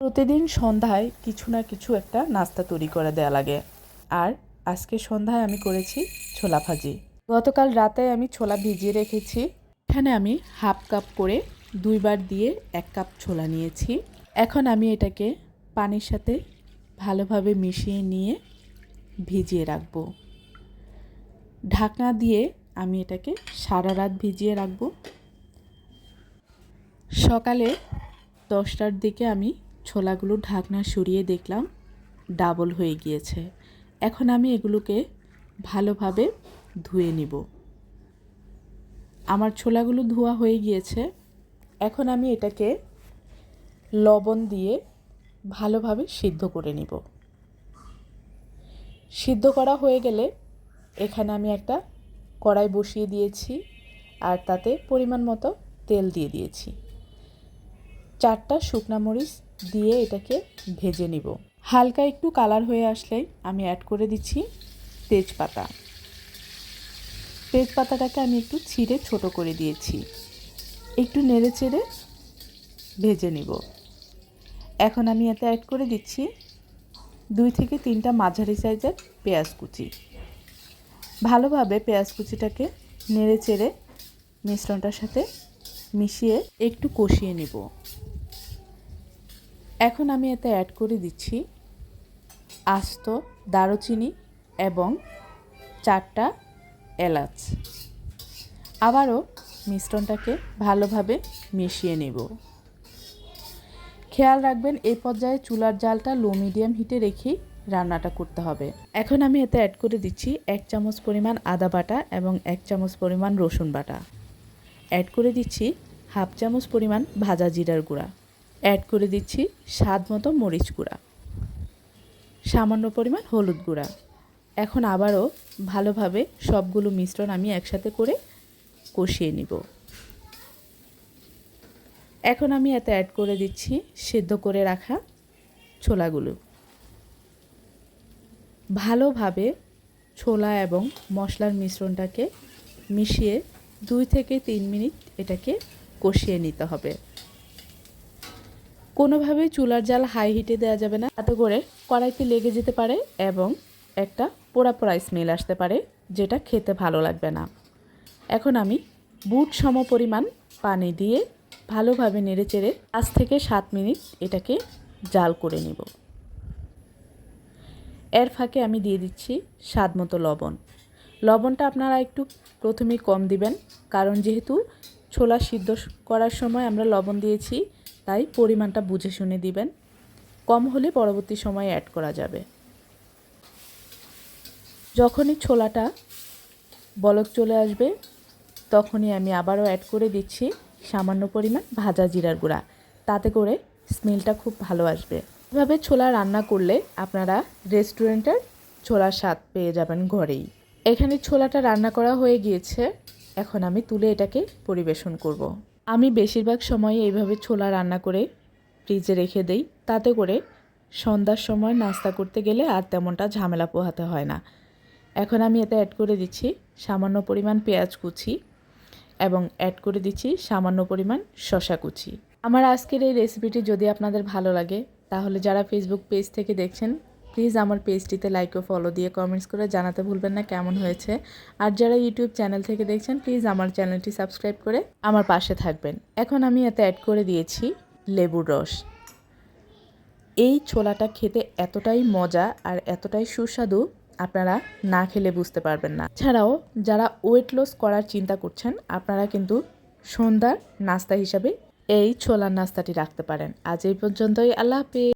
প্রতিদিন সন্ধ্যায় কিছু না কিছু একটা নাস্তা তৈরি করে দেওয়া লাগে। আর আজকে সন্ধ্যায় আমি করেছি ছোলা ভাজি। গতকাল রাতে আমি ছোলা ভিজিয়ে রেখেছি। এখানে আমি হাফ কাপ করে 2 বার দিয়ে 1 কাপ ছোলা নিয়েছি। এখন আমি এটাকে পানির সাথে ভালোভাবে মিশিয়ে নিয়ে ভিজিয়ে রাখবো। ঢাকনা দিয়ে আমি এটাকে সারা রাত ভিজিয়ে রাখবো। সকালে 10টার দিকে আমি ছোলাগুলো ঢাকনা সরিয়ে দেখলাম ডাবল হয়ে গিয়েছে। এখন আমি এগুলোকে ভালোভাবে ধুয়ে নিব। আমার ছোলাগুলো ধোয়া হয়ে গিয়েছে। এখন আমি এটাকে লবণ দিয়ে ভালোভাবে সিদ্ধ করে নিব। সিদ্ধ করা হয়ে গেলে এখানে আমি একটা কড়াই বসিয়ে দিয়েছি আর তাতে পরিমাণ মতো তেল দিয়ে দিয়েছি। 4টা শুকনা মরিচ দিয়ে এটাকে ভেজে নিব। হালকা একটু কালার হয়ে আসলেই আমি অ্যাড করে দিচ্ছি তেজপাতা। তেজপাতাটাকে আমি একটু ছিঁড়ে ছোট করে দিয়েছি। একটু নেড়ে চেড়ে ভেজে নিব। এখন আমি এতে অ্যাড করে দিচ্ছি 2 থেকে 3টা মাঝারি সাইজের পেঁয়াজ কুচি। ভালোভাবে পেঁয়াজ কুচিটাকে নেড়ে চেড়ে মিশ্রণটার সাথে মিশিয়ে একটু কষিয়ে নিব। এখন আমি এতে অ্যাড করে দিচ্ছি আস্ত দারুচিনি এবং 4টা এলাচ। আবারও মিশ্রণটাকে ভালোভাবে মিশিয়ে নেব। খেয়াল রাখবেন এই পর্যায়ে চুলার জালটা লো মিডিয়াম হিটে রেখেই রান্নাটা করতে হবে। এখন আমি এতে অ্যাড করে দিচ্ছি 1 চামচ পরিমাণ আদা বাটা এবং 1 চামচ পরিমাণ রসুন বাটা। অ্যাড করে দিচ্ছি হাফ চামচ পরিমাণ ভাজা জিরার গুঁড়া। অ্যাড করে দিচ্ছি স্বাদ মতো মরিচ গুঁড়া, সামান্য পরিমাণ হলুদ গুঁড়া। এখন আবারও ভালোভাবে সবগুলো মিশ্রণ আমি একসাথে করে কষিয়ে নিব। এখন আমি এতে অ্যাড করে দিচ্ছি সিদ্ধ করে রাখা ছোলাগুলো। ভালোভাবে ছোলা এবং মশলার মিশ্রণটাকে মিশিয়ে 2 থেকে 3 মিনিট এটাকে কষিয়ে নিতে হবে। কোনোভাবেই চুলার জাল হাই হিটে দেওয়া যাবে না, তাতে করে কড়াইতে লেগে যেতে পারে এবং একটা পোড়া পোড়া স্মেল আসতে পারে, যেটা খেতে ভালো লাগবে না। এখন আমি বুট সম পরিমাণ পানি দিয়ে ভালোভাবে নেড়েচেড়ে 5 থেকে 7 মিনিট এটাকে জাল করে নিব। এর ফাঁকে আমি দিয়ে দিচ্ছি স্বাদ মতো লবণ। লবণটা আপনারা একটু প্রথমেই কম দিবেন, কারণ যেহেতু ছোলা সিদ্ধ করার সময় আমরা লবণ দিয়েছি, তাই পরিমাণটা বুঝে শুনে দিবেন। কম হলে পরবর্তী সময়ে অ্যাড করা যাবে। যখনই ছোলাটা বলক চলে আসবে তখনই আমি আবারও অ্যাড করে দিচ্ছি সামান্য পরিমাণ ভাজা জিরার গুঁড়া, তাতে করে স্মেলটা খুব ভালো আসবে। এভাবে ছোলা রান্না করলে আপনারা রেস্টুরেন্টের ছোলার স্বাদ পেয়ে যাবেন ঘরেই। এখানে ছোলাটা রান্না করা হয়ে গিয়েছে। এখন আমি তুলে এটাকে পরিবেশন করব। আমি বেশিরভাগ সময় এইভাবে ছোলা রান্না করে ফ্রিজে রেখে দেই, তাতে করে সন্ধ্যার সময় নাস্তা করতে গেলে আর তেমনটা ঝামেলা পোহাতে হয় না। এখন আমি এতে অ্যাড করে দিচ্ছি সামান্য পরিমাণ পেঁয়াজ কুচি এবং অ্যাড করে দিচ্ছি সামান্য পরিমাণ শসা কুচি। আমার আজকের এই রেসিপিটি যদি আপনাদের ভালো লাগে, তাহলে যারা ফেসবুক পেজ থেকে দেখছেন প্লিজ আমার পেজটিতে লাইক ও ফলো দিয়ে কমেন্টস করে জানাতে ভুলবেন না কেমন হয়েছে। আর যারা ইউটিউব চ্যানেল থেকে দেখছেন প্লিজ আমার চ্যানেলটি সাবস্ক্রাইব করে আমার পাশে থাকবেন। এখন আমি এতে অ্যাড করে দিয়েছি লেবুর রস। এই ছোলাটা খেতে এতটাই মজা আর এতটাই সুস্বাদু, আপনারা না খেলে বুঝতে পারবেন না। ছাড়াও যারা ওয়েট লস করার চিন্তা করছেন, আপনারা কিন্তু সন্ধ্যার নাস্তা হিসাবে এই ছোলার নাস্তাটি রাখতে পারেন। আজ এই পর্যন্তই। আল্লাহ হাফেজ।